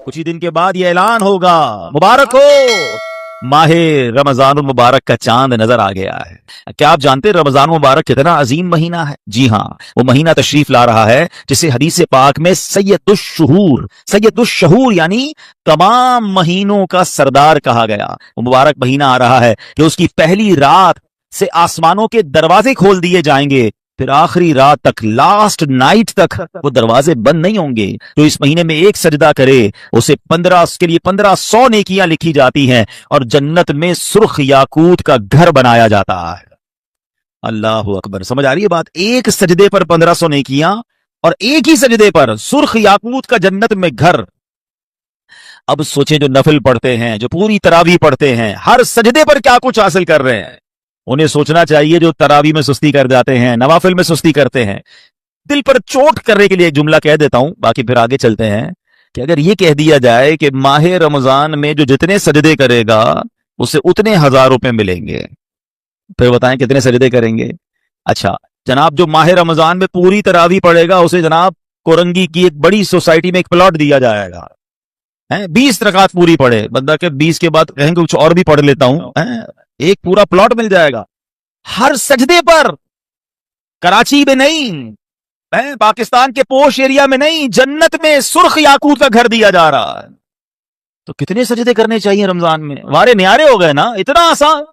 कुछ ही दिन के बाद ये ऐलान होगा, मुबारक हो, माह रमजान मुबारक का चांद नजर आ गया है। क्या आप जानते हैं रमजान मुबारक कितना अजीम महीना है? जी हाँ, वो महीना तशरीफ ला रहा है जिसे हदीस पाक में सैयदुश्शहूर यानी तमाम महीनों का सरदार कहा गया। वो मुबारक महीना आ रहा है कि उसकी पहली रात से आसमानों के दरवाजे खोल दिए जाएंगे, फिर आखिरी रात तक, लास्ट नाइट तक वो दरवाजे बंद नहीं होंगे। तो इस महीने में एक सजदा करे उसे 1500 नेकियां लिखी जाती हैं और जन्नत में सुर्ख याकूत का घर बनाया जाता है। अल्लाह अकबर, समझ आ रही है बात? एक सजदे पर 1500 नेकियां और एक ही सजदे पर सुर्ख याकूत का जन्नत में घर। अब सोचें जो नफल पढ़ते हैं, जो पूरी तरावी पढ़ते हैं, हर सजदे पर क्या कुछ हासिल कर रहे हैं। उन्हें सोचना चाहिए जो तरावी में सुस्ती कर जाते हैं, नवाफिल में सुस्ती करते हैं। दिल पर चोट करने के लिए एक जुमला कह देता हूं, बाकी फिर आगे चलते हैं, कि अगर ये कह दिया जाए कि माह रमजान में जो जितने सजदे करेगा उसे उतने 1000 रुपए मिलेंगे, फिर बताएं कितने सजदे करेंगे? अच्छा जनाब, जो माह रमजान में पूरी तरावी पढ़ेगा उसे जनाब कोरंगी की एक बड़ी सोसाइटी में एक प्लॉट दिया जाएगा, 20 रकात पूरी पढ़े, बंदा के 20 के बाद कहेंगे कुछ और भी पढ़ लेता हूं, एक पूरा प्लॉट मिल जाएगा हर सजदे पर। कराची में नहीं, पाकिस्तान के पोश एरिया में नहीं, जन्नत में सुर्ख याकूत का घर दिया जा रहा है। तो कितने सजदे करने चाहिए रमजान में? वारे न्यारे हो गए ना, इतना आसान,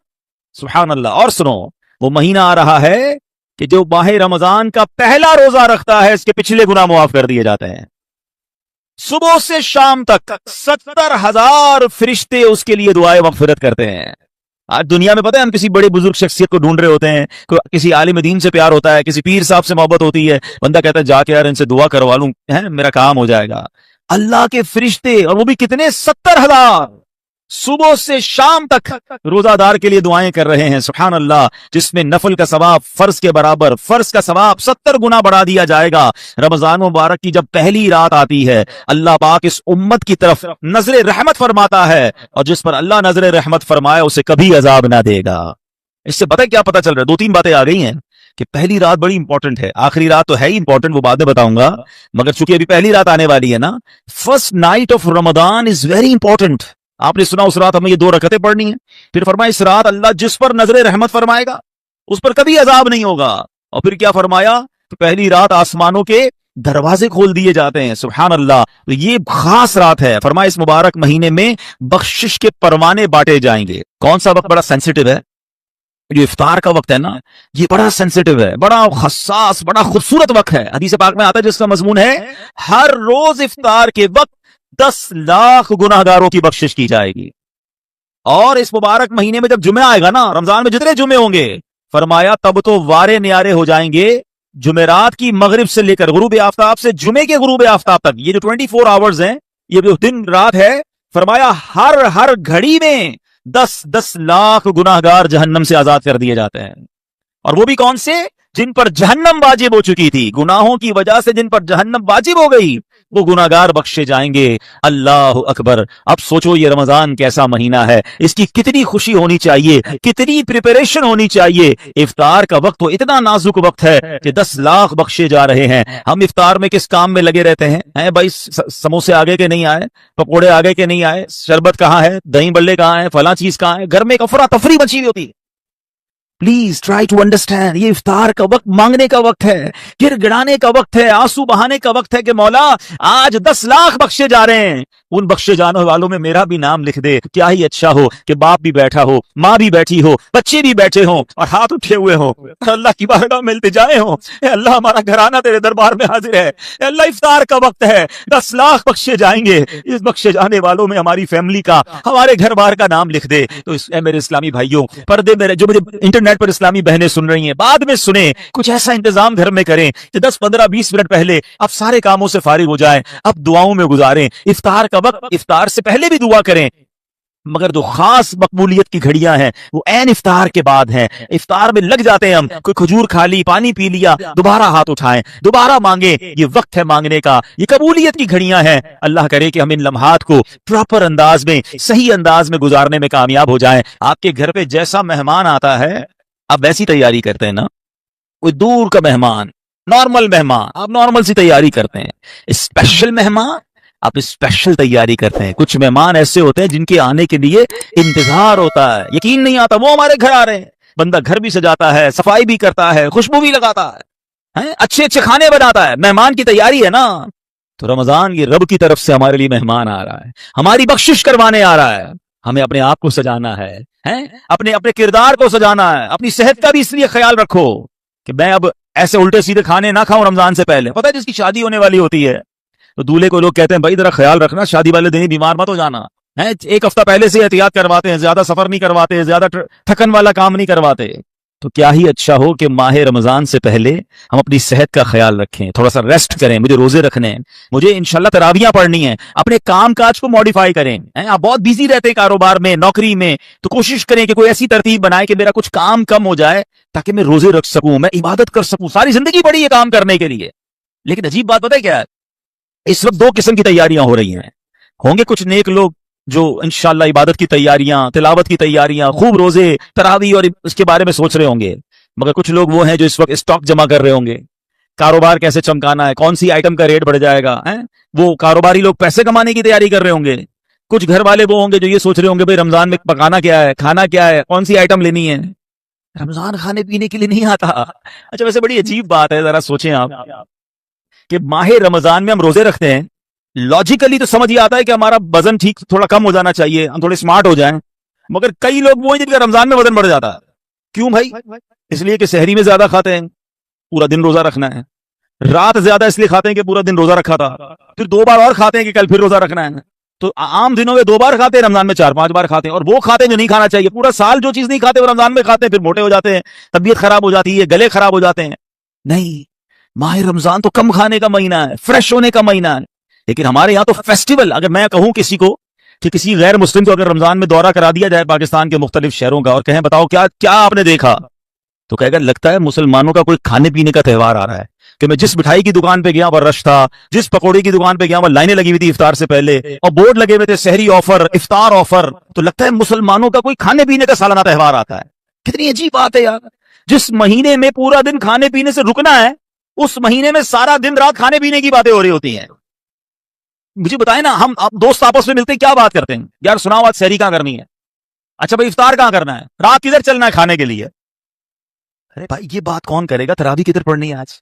सुभान अल्लाह। और सुनो, वो महीना आ रहा है कि जो माह रमजान का पहला रोजा रखता है इसके पिछले गुनाह मुआफ कर दिए जाते हैं। सुबह से शाम तक 70,000 फरिश्ते उसके लिए दुआए मगफिरत करते हैं। आज दुनिया में पता है, हम किसी बड़े बुजुर्ग शख्सियत को ढूंढ रहे होते हैं, किसी आलिम दीन से प्यार होता है, किसी पीर साहब से मोहब्बत होती है, बंदा कहता है जाके यार इनसे दुआ करवा लूं, मेरा काम हो जाएगा। अल्लाह के फरिश्ते, और वो भी कितने, 70,000 सुबह से शाम तक रोजादार के लिए दुआएं कर रहे हैं। सुभान अल्लाह, जिसमें नफल का सवाब फर्ज के बराबर, फर्ज का सवाब 70 गुना बढ़ा दिया जाएगा। रमजान मुबारक की जब पहली रात आती है, अल्लाह पाक इस उम्मत की तरफ नजरे रहमत फरमाता है, और जिस पर अल्लाह नजरे रहमत फरमाए उसे कभी अजाब ना देगा। इससे पता है क्या पता चल रहा है? 2-3 बातें आ गई हैं कि पहली रात बड़ी इंपॉर्टेंट है, आखिरी रात तो है ही इंपॉर्टेंट, वो बाद में बताऊंगा, मगर चूंकि अभी पहली रात आने वाली है ना, first night of Ramzan is very important. आपने सुना उस रात हमें ये 2 रकतें पढ़नी है, फिर फरमाया इस रात अल्लाह जिस पर नजरे रहमत फरमाएगा उस पर कभी अजाब नहीं होगा। और फिर क्या फरमाया? तो पहली रात आसमानों के दरवाजे खोल दिए जाते हैं। सुभान अल्लाह, तो ये खास रात है। फरमाया इस मुबारक महीने में बख्शिश के परवाने बांटे जाएंगे। कौन सा वक्त बड़ा सेंसिटिव है? जो इफ्तार का वक्त है ना, ये बड़ा सेंसिटिव है, बड़ा हसास, बड़ा खूबसूरत वक्त है। हदीस पाक में आता है जिसका मजमून है हर रोज इफ्तार के वक्त 10 लाख गुनाहगारों की बख्शिश की जाएगी। और इस मुबारक महीने में जब जुमे आएगा ना, रमजान में जितने जुमे होंगे, फरमाया तब तो वारे न्यारे हो जाएंगे। जुमेरात की मगरिब से लेकर गुरूब आफ्ताब से जुमे के गुरूब आफ्ताब तक, ये जो 24 आवर्स हैं, ये जो दिन रात है, फरमाया हर घड़ी में 10-10 लाख गुनाहगार जहन्नम से आजाद कर दिए जाते हैं। और वो भी कौन से? जिन पर जहन्नम वाजिब हो चुकी थी, गुनाहों की वजह से जिन पर जहन्नम वाजिब हो गई, वो गुनाहगार बख्शे जाएंगे। अल्लाह अकबर। अब सोचो ये रमजान कैसा महीना है, इसकी कितनी खुशी होनी चाहिए, कितनी प्रिपरेशन होनी चाहिए। इफ्तार का वक्त तो इतना नाजुक वक्त है कि 10 लाख बख्शे जा रहे हैं। हम इफ्तार में किस काम में लगे रहते हैं? भाई समोसे आगे के नहीं आए, पकोड़े आगे के नहीं आए, शरबत कहाँ है, दही बल्ले कहाँ है, फला चीज कहाँ है, घर में एक अफरा तफरी मची हुई होती है। प्लीज ट्राई टू अंडरस्टैंड, ये इफ्तार का वक्त मांगने का वक्त है, गिड़गिड़ाने का वक्त है, आंसू बहाने का वक्त है कि मौला आज 10 लाख बख्शे जा रहे हैं, उन बख्शे जाने वालों में मेरा भी नाम लिख दे। क्या ही अच्छा हो कि बाप भी बैठा हो, माँ भी बैठी हो, बच्चे भी बैठे हो और हाथ उठे हुए हो, अल्लाह की बारगाह में इल्तिजाएं हो, अल्लाह हमारा घराना तेरे दरबार में हाजिर है, अल्लाह इफ्तार का वक्त है, 10 लाख बख्शे जाएंगे, इस बख्शे जाने वालों में हमारी फैमिली का, हमारे घर बार का नाम लिख दे। तो मेरे इस्लामी भाइयों, पर्दे मेरे जो मुझे इंटरनेट पर इस्लामी बहनें सुन रही हैं, बाद में सुने, कुछ ऐसा इंतजाम घर में करें कि 10, 15, 20 मिनट पहले आप सारे कामों से फारिग हो जाएं, अब दुआओं में गुजारें। इफ्तार का वक्त, इफ्तार से पहले भी दुआ करें, मगर जो खास मकबूलियत की घड़ियां हैं वो ऐन इफ्तार के बाद हैं। इफ्तार में लग जाते हैं हम, कोई खजूर खा ली, पानी पी लिया, दोबारा हाथ उठाएं, दोबारा मांगे, ये वक्त है मांगने का, ये कबूलियत की घड़ियां हैं। अल्लाह करे कि हम इन लम्हात को प्रॉपर अंदाज में, सही अंदाज में गुजारने में कामयाब हो जाएं। आपके घर पे जैसा मेहमान आता है आप वैसी तैयारी करते हैं ना? कोई दूर का मेहमान, नॉर्मल मेहमान, आप नॉर्मल सी तैयारी करते हैं। स्पेशल मेहमान آپ اسپیشل تیاری کرتے ہیں. کچھ مہمان ایسے ہوتے ہیں جن کے آنے کے لیے انتظار ہوتا ہے, یقین نہیں آتا وہ ہمارے گھر آ رہے ہیں. بندہ گھر بھی سجاتا ہے, صفائی بھی کرتا ہے, خوشبو بھی لگاتا ہے, اچھے اچھے کھانے بناتا ہے. مہمان کی تیاری ہے نا. تو رمضان یہ رب کی طرف سے ہمارے لیے مہمان آ رہا ہے, ہماری بخشش کروانے آ رہا ہے. ہمیں اپنے آپ کو سجانا ہے, اپنے کردار کو سجانا ہے. اپنی صحت کا بھی اس لیے خیال رکھو کہ میں اب ایسے الٹے سیدھے کھانے نہ کھاؤں رمضان سے پہلے. پتہ ہے جس کی شادی ہونے والی ہوتی ہے تو دولہے کو لوگ کہتے ہیں بھائی ذرا خیال رکھنا, شادی والے دن بیمار مت ہو جانا. ایک ہفتہ پہلے سے احتیاط کرواتے ہیں, زیادہ سفر نہیں کرواتے, زیادہ تھکن والا کام نہیں کرواتے. تو کیا ہی اچھا ہو کہ ماہ رمضان سے پہلے ہم اپنی صحت کا خیال رکھیں, تھوڑا سا ریسٹ کریں. مجھے روزے رکھنے ہیں, مجھے انشاءاللہ تراویحاں پڑھنی ہیں. اپنے کام کاج کو موڈیفائی کریں. آپ بہت بیزی رہتے ہیں کاروبار میں, نوکری میں, تو کوشش کریں کہ کوئی ایسی ترتیب بنائے کہ میرا کچھ کام کم ہو جائے تاکہ میں روزے رکھ سکوں, میں عبادت کر سکوں. ساری زندگی پڑی ہے کام کرنے کے لیے. لیکن عجیب بات پتہ ہے کیا ہے, اس وقت دو قسم کی تیاریاں ہو رہی ہیں. ہوں گے کچھ نیک لوگ جو انشاءاللہ عبادت کی تیاریاں, تلاوت کی تیاریاں, خوب روزے, تراویح اور اس کے بارے میں سوچ رہے ہوں گے. مگر کچھ لوگ وہ ہیں جو اس وقت اسٹاک جمع کر رہے ہوں گے, کاروبار کیسے چمکانا ہے, کون سی آئٹم کا ریٹ بڑھ جائے گا. وہ کاروباری لوگ پیسے کمانے کی تیاری کر رہے ہوں گے. کچھ گھر والے وہ ہوں گے جو یہ سوچ رہے ہوں گے بھائی رمضان میں پکانا کیا ہے, کھانا کیا ہے, کون سی آئٹم لینی ہے. رمضان کھانے پینے کے لیے نہیں آتا. اچھا ویسے بڑی عجیب بات ہے, ذرا سوچیں آپ کہ ماہ رمضان میں ہم روزے رکھتے ہیں, لاجیکلی تو سمجھ یہ آتا ہے کہ ہمارا وزن ٹھیک تھوڑا کم ہو جانا چاہیے, ہم تھوڑے سمارٹ ہو جائیں. مگر کئی لوگ وہ ہیں جن کا رمضان میں وزن بڑھ جاتا ہے. کیوں بھائی؟ اس لیے کہ سحری میں زیادہ کھاتے ہیں, پورا دن روزہ رکھنا ہے. رات زیادہ اس لیے کھاتے ہیں کہ پورا دن روزہ رکھا تھا, پھر 2 بار اور کھاتے ہیں کہ کل پھر روزہ رکھنا ہے. تو عام دنوں میں 2 بار کھاتے ہیں, رمضان میں 4-5 بار کھاتے ہیں. اور وہ کھاتے ہیں جو نہیں کھانا چاہیے. پورا سال جو چیز نہیں کھاتے وہ رمضان میں کھاتے ہیں, پھر موٹے ہو جاتے ہیں, طبیعت خراب ہو جاتی ہے, گلے خراب ہو جاتے ہیں. نہیں, ماہ رمضان تو کم کھانے کا مہینہ ہے, فریش ہونے کا مہینہ ہے. لیکن ہمارے یہاں تو فیسٹیول, اگر میں کہوں کسی کو کہ کسی غیر مسلم کو اگر رمضان میں دورہ کرا دیا جائے پاکستان کے مختلف شہروں کا اور کہیں بتاؤ کیا آپ نے دیکھا, تو کہے گا لگتا ہے مسلمانوں کا کوئی کھانے پینے کا تہوار آ رہا ہے. کہ میں جس مٹھائی کی دکان پہ گیا وہ رش تھا, جس پکوڑے کی دکان پہ گیا وہ لائنیں لگی ہوئی تھی افطار سے پہلے, اور بورڈ لگے ہوئے تھے سحری آفر, افطار آفر. تو لگتا ہے مسلمانوں کا کوئی کھانے پینے کا سالانہ تہوار آتا ہے. کتنی عجیب بات ہے یار, جس مہینے میں پورا دن کھانے پینے سے رکنا ہے اس مہینے میں سارا دن رات کھانے پینے کی باتیں ہو رہی ہوتی ہیں. مجھے بتائیں نا, ہم دوست آپس میں ملتے ہیں کیا بات کرتے ہیں, یار سناؤ آج سحری کہاں کرنی ہے, اچھا بھائی افطار کہاں کرنا ہے, رات کدھر چلنا ہے کھانے کے لیے. ارے بھائی یہ بات کون کرے گا, تراویح کدھر پڑھنی ہے, آج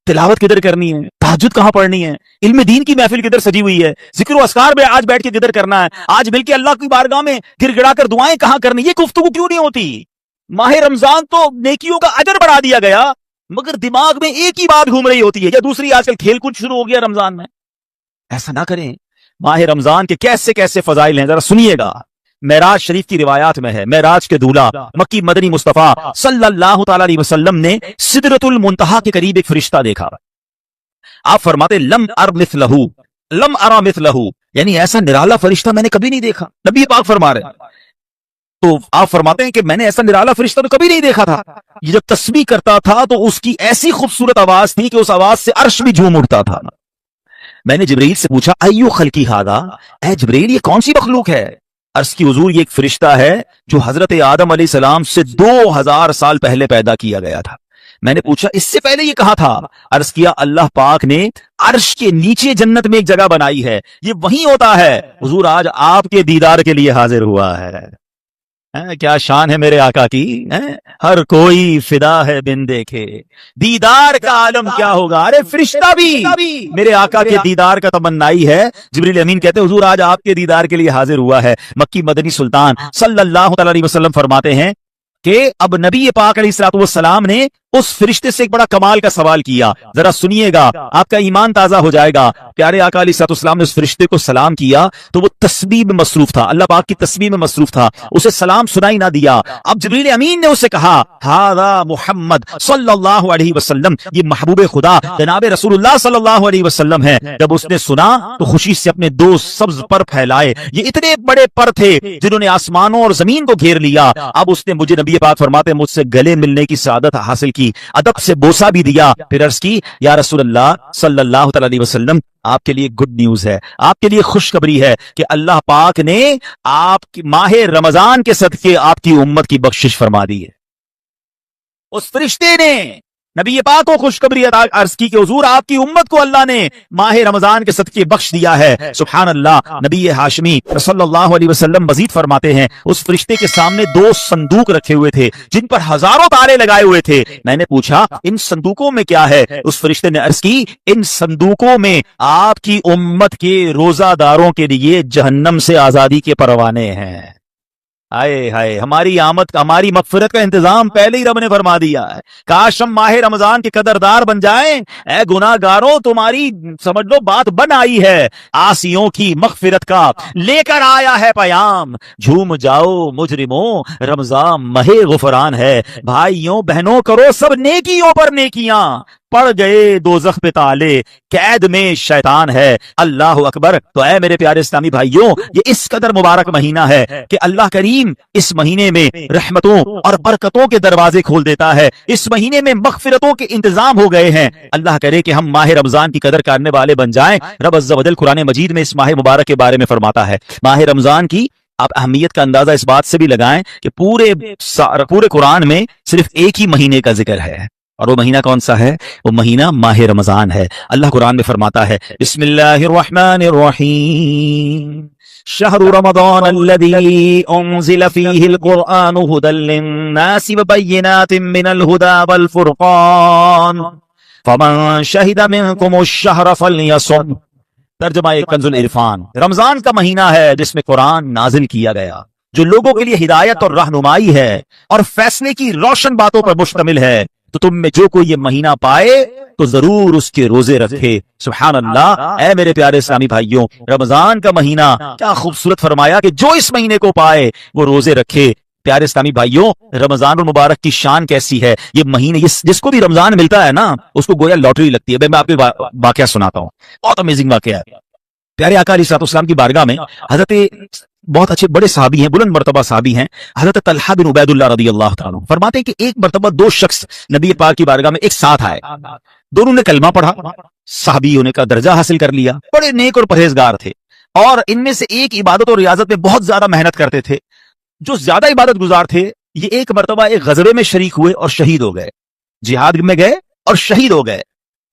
تلاوت کدھر کرنی ہے, تہجد کہاں پڑھنی ہے, علم دین کی محفل کدھر سجی ہوئی ہے, ذکر و اذکار میں آج بیٹھ کے کدھر کرنا ہے, آج مل کے اللہ کی بارگاہ میں گر گڑا کر دعائیں کہاں کرنی, یہ گفتگو کیوں نہیں ہوتی. ماہ رمضان تو نیکیوں کا اجر بڑھا دیا گیا, مگر دماغ میں ایک ہی بات گھوم رہی ہوتی ہے, یا دوسری آج کل کھیل کود شروع ہو گیا رمضان میں. ایسا نہ کریں. ماہ رمضان کے کیسے کیسے فضائل ہیں ذرا سنیے گا. معراج شریف کی روایات میں ہے, معراج کے دولہ مکی مدنی مصطفیٰ صلی اللہ تعالی علیہ وسلم نے سدرۃ المنتہا کے قریب ایک فرشتہ دیکھا. آپ فرماتے لم ارا مثلہ, یعنی ایسا نرالا فرشتہ میں نے کبھی نہیں دیکھا. نبی پاک فرما رہے, تو آپ فرماتے ہیں کہ میں نے ایسا نرالا فرشتہ تو کبھی نہیں دیکھا تھا. یہ جب تسبیح کرتا تھا تو اس کی ایسی خوبصورت آواز تھی کہ اس آواز سے عرش بھی جھوم اٹھتا تھا. میں نے جبرائیل سے پوچھا ایو خلقی ھذا, اے جبرائیل یہ کون سی مخلوق ہے. عرض کی حضور یہ ایک فرشتہ ہے جو حضرت آدم علیہ السلام سے 2000 سال پہلے پیدا کیا گیا تھا. میں نے پوچھا اس سے پہلے یہ کہاں تھا. عرض کیا اللہ پاک نے عرش کے نیچے جنت میں ایک جگہ بنائی ہے, یہ وہیں ہوتا ہے. حضور آج آپ کے دیدار کے لیے حاضر ہوا ہے. کیا شان ہے میرے آقا کی, ہر کوئی فدا ہے بن دیکھے, دیدار کا عالم کیا ہوگا. ارے فرشتہ بھی میرے آقا کے دیدار کا تمنائی ہے. جبریل امین کہتے حضور آج آپ کے دیدار کے لیے حاضر ہوا ہے. مکی مدنی سلطان صلی اللہ تعالی علیہ وسلم فرماتے ہیں کہ اب نبی پاک علیہ الصلوۃ والسلام نے اس فرشتے سے ایک بڑا کمال کا سوال کیا. ذرا سنیے گا, آپ کا ایمان تازہ ہو جائے گا. پیارے آقا علیہ الصلوۃ والسلام نے اس فرشتے کو سلام کیا تو وہ تسبیح میں مصروف تھا, اللہ پاک کی تسبیح میں مصروف تھا, اسے سلام سنائی نہ دیا. اب جبریل امین نے اسے کہا ھذا محمد صلی اللہ علیہ وسلم, یہ محبوب خدا جناب رسول اللہ صلی اللہ علیہ وسلم ہے. جب اس نے سنا تو خوشی سے اپنے 2 سبز پر پھیلائے. یہ اتنے بڑے پر تھے جنہوں نے آسمانوں اور زمین کو گھیر لیا. اب اس نے مجھے نبی پاک فرماتے مجھ سے گلے ملنے کی سعادت حاصل کی, ادب سے بوسہ بھی دیا. پھر عرض کی یا رسول اللہ صلی اللہ تعالی علیہ وسلم آپ کے لیے گڈ نیوز ہے, آپ کے لیے خوشخبری ہے کہ اللہ پاک نے آپ کی ماہ رمضان کے صدقے آپ کی امت کی بخشش فرما دی ہے. اس فرشتے نے नबी पाक को खुशखबरी अर्ज की कि हुजूर आपकी उम्मत को अल्लाह ने माह रमजान के सदके बख्श दिया है। सुभान अल्लाह। नबी हाशमी सल्लल्लाहु अलैहि वसल्लम मजीद फरमाते हैं, उस फरिश्ते के सामने 2 संदूक रखे हुए थे जिन पर हजारों ताले लगाए हुए थे। मैंने पूछा इन संदूकों में क्या है? उस फरिश्ते ने अर्ज की, इन संदूकों में आपकी उम्मत के रोजादारों के लिए जहन्नम से आजादी के परवाने हैं। हाय हाय, हमारी आमद हमारी मगफिरत का इंतजाम पहले ही रब ने फरमा दिया है। काश हम माह रमजान के कदरदार बन जाएं। ऐ गुनाहगारों, तुम्हारी समझ लो बात बन आई है। आसियों की मगफिरत का लेकर आया है पयाम। झूम जाओ मुजरिमों, रमजान महे गुफरान है। भाइयों बहनों, करो सब नेकियों पर नेकियां। पड़ गए दोज़ख पे ताले, कैद में शैतान है। अल्लाह अकबर। तो ऐ मेरे प्यारे इस्लामी भाइयों, ये इस कदर मुबारक महीना है कि अल्लाह करीम इस महीने में रहमतों और बरकतों के दरवाजे खोल देता है। इस महीने में मगफिरतों के इंतजाम हो गए हैं। अल्लाह करे कि हम माह रमजान की कदर करने वाले बन जाएं। रब अज़्ज़ा वजल कुरान मजीद में इस माह मुबारक के बारे में फरमाता है। माह रमजान की आप अहमियत का अंदाजा इस बात से भी लगाएं कि पूरे कुरान में सिर्फ एक ही महीने का जिक्र है, और वो महीना कौन सा है? वो महीना माह रमजान है। अल्लाह कुरान में फरमाता है, बिस्मिल्लाहिर्रहमानिर्रहीम, शहरु रमज़ान अल्लज़ी उन्ज़िल फ़ीहिल क़ुरआनु हुदल लिन्नासि व बय्यिनातिन मिनल हुदा वल फ़ुरक़ान फ़मन शहिद मिनकुमुश शहर फ़लयसुम। तर्जुमा कंजुल इरफान। रमजान का महीना है जिसमें कुरान नाजिल किया गया, जो लोगों के लिए हिदायत और रहनुमाई है और फैसले की रोशन बातों पर मुश्तमिल है। तो तुम में जो कोई ये महीना पाए तो जरूर उसके रोजे रखे। सुभान अल्लाह। ऐ मेरे प्यारे इस्लामी भाइयों, रमजान का महीना क्या खूबसूरत फरमाया कि जो इस महीने को पाए वो रोजे रखे। प्यारे इस्लामी भाइयों, रमजान मुबारक की शान कैसी है। ये महीने जिसको भी रमजान मिलता है ना, उसको गोया लॉटरी लगती है। मैं आपको वाकया सुनाता हूँ, बहुत अमेजिंग वाकया है। प्यारे आका अलैहिस्सलाम की बारगाह में हजरत बहुत अच्छे बड़े साहबी हैं, बुलंद मर्तबा साहबी हैं, हजरत तलहा बिन उबैदुल्लाह रज़ियल्लाहु ताला फरमाते हैं कि एक मर्तबा 2 शख्स नबी पाक की बारगाह में एक साथ आए। दोनों ने कलमा पढ़ा, साहबी होने का दर्जा हासिल कर लिया, बड़े नेक और परहेजगार थे, और इनमें से एक इबादत और रियाजत में बहुत ज्यादा मेहनत करते थे। जो ज्यादा इबादत गुजार थे, ये एक मर्तबा एक गजबे में शरीक हुए और शहीद हो गए। जिहाद में गए और शहीद हो गए,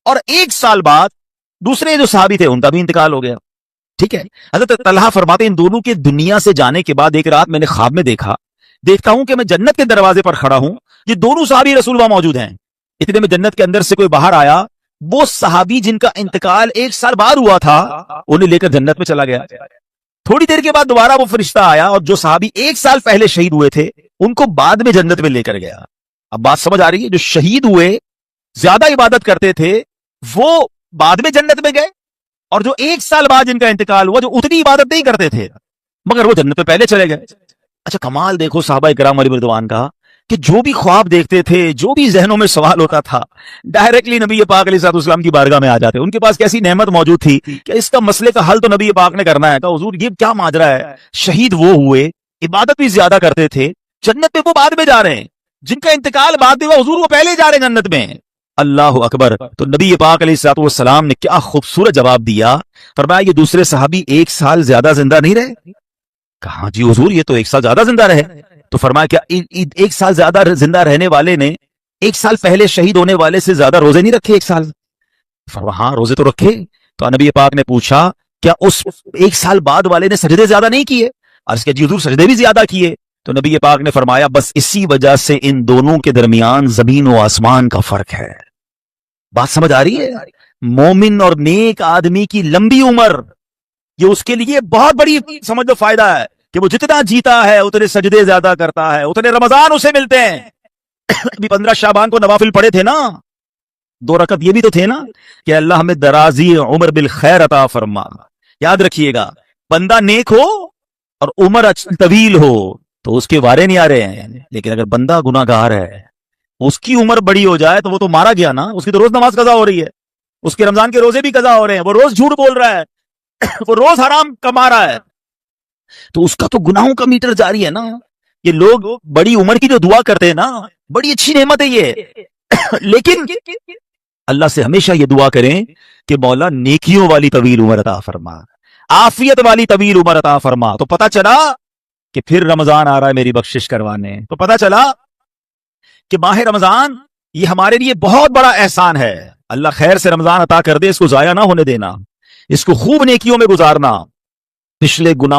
और 1 साल बाद दूसरे जो साहबी थे उनका भी इंतकाल हो गया। ठीक है। हजरत तलहा फरमाते इन दोनों के दुनिया से जाने के बाद एक रात मैंने ख्वाब में देखता हूं कि मैं जन्नत के दरवाजे पर खड़ा हूं, ये दोनों सहाबी रसूल वहां मौजूद हैं। इतने में जन्नत के अंदर से कोई बाहर आया, वो सहाबी जिनका इंतकाल 1 साल बाद हुआ था, उन्हें लेकर जन्नत में चला गया। थोड़ी देर के बाद दोबारा वो फरिश्ता आया और जो सहाबी 1 साल पहले शहीद हुए थे उनको बाद में जन्नत में लेकर गया। अब बात समझ आ रही है? जो शहीद हुए, ज्यादा इबादत करते थे, वो बाद में जन्नत में गए, और जो 1 साल बाद जिनका इंतकाल हुआ, जो उतनी इबादत नहीं करते थे मगर वो जन्नत में पहले चले गए। अच्छा, कमाल देखो साहबा इकराम अलैहिम रिदवान का, कि जो भी ख्वाब देखते थे, जो भी जहनों में सवाल होता था, डायरेक्टली नबी पाक अलैहिस्सलाम की बारगाह में आ जाते। उनके पास कैसी नेमत मौजूद थी कि इसका मसले का हल तो नबी पाक ने करना है। कहा हुजूर ये क्या माजरा है, शहीद वो हुए, इबादत भी ज्यादा करते थे, जन्नत में वो बाद में जा रहे हैं, जिनका इंतकाल बाद में हुआ हुजूर वो पहले जा रहे हैं जन्नत में। अल्लाह अकबर। तो नबी पाक अलैहिस्सलाम ने क्या खूबसूरत जवाब दिया। फरमाया ये दूसरे सहाबी 1 साल ज्यादा जिंदा नहीं रहे? कहा जी हुजूर ये तो 1 साल ज्यादा जिंदा रहे। तो फरमाया क्या 1 साल ज्यादा जिंदा रहने वाले ने 1 साल पहले शहीद होने वाले से ज्यादा रोजे नहीं रखे 1 साल? फरमाया हाँ रोजे तो रखे। तो नबी पाक ने पूछा क्या उस 1 साल बाद वाले ने सजदे ज्यादा नहीं किए? अर्ज़ किया जी हुजूर सजदे भी ज्यादा किए। तो नबी पाक ने फरमाया बस इसी वजह से इन दोनों के दरमियान जमीन और आसमान का फर्क है। बात समझ आ रही है? मोमिन और नेक आदमी की लंबी उम्र, ये उसके लिए बहुत बड़ी समझ लो फायदा है कि वो जितना जीता है उतने सजदे ज्यादा करता है, उतने रमजान उसे मिलते हैं। अभी 15 शाबान को नवाफिल पढ़े थे ना, 2 रकत ये भी तो थे ना कि अल्लाह हमें दराजी उम्र बिल खैर अता फरमा। याद रखिएगा, बंदा नेक हो और उम्र तवील हो तो उसके वारे नहीं आ रहे हैं, लेकिन अगर बंदा गुनाहगार है, उसकी उम्र बड़ी हो जाए तो वो तो मारा गया ना। उसकी तो रोज नमाज कजा हो रही है, उसके रमजान के रोजे भी कजा हो रहे हैं, वो रोज झूठ बोल रहा है, वो रोज हराम कमा रहा है, तो उसका तो गुनाहों का मीटर जारी है ना। ये लोग बड़ी उम्र की जो दुआ करते हैं ना, बड़ी अच्छी नेमत है ये। लेकिन अल्लाह से हमेशा ये दुआ करें कि मौला नेकियों वाली तवील उम्र अता फरमा, आफियत वाली तवील उम्र अता फरमा। तो पता चला कि फिर रमजान आ रहा है मेरी बख्शिश करवाने। तो पता चला कि माह रमजान یہ ہمارے لیے بہت بڑا احسان ہے. اللہ خیر سے رمضان عطا کر دے, اس کو ضائع نہ ہونے دینا, اس کو خوب نیکیوں میں گزارنا, پچھلے گناہ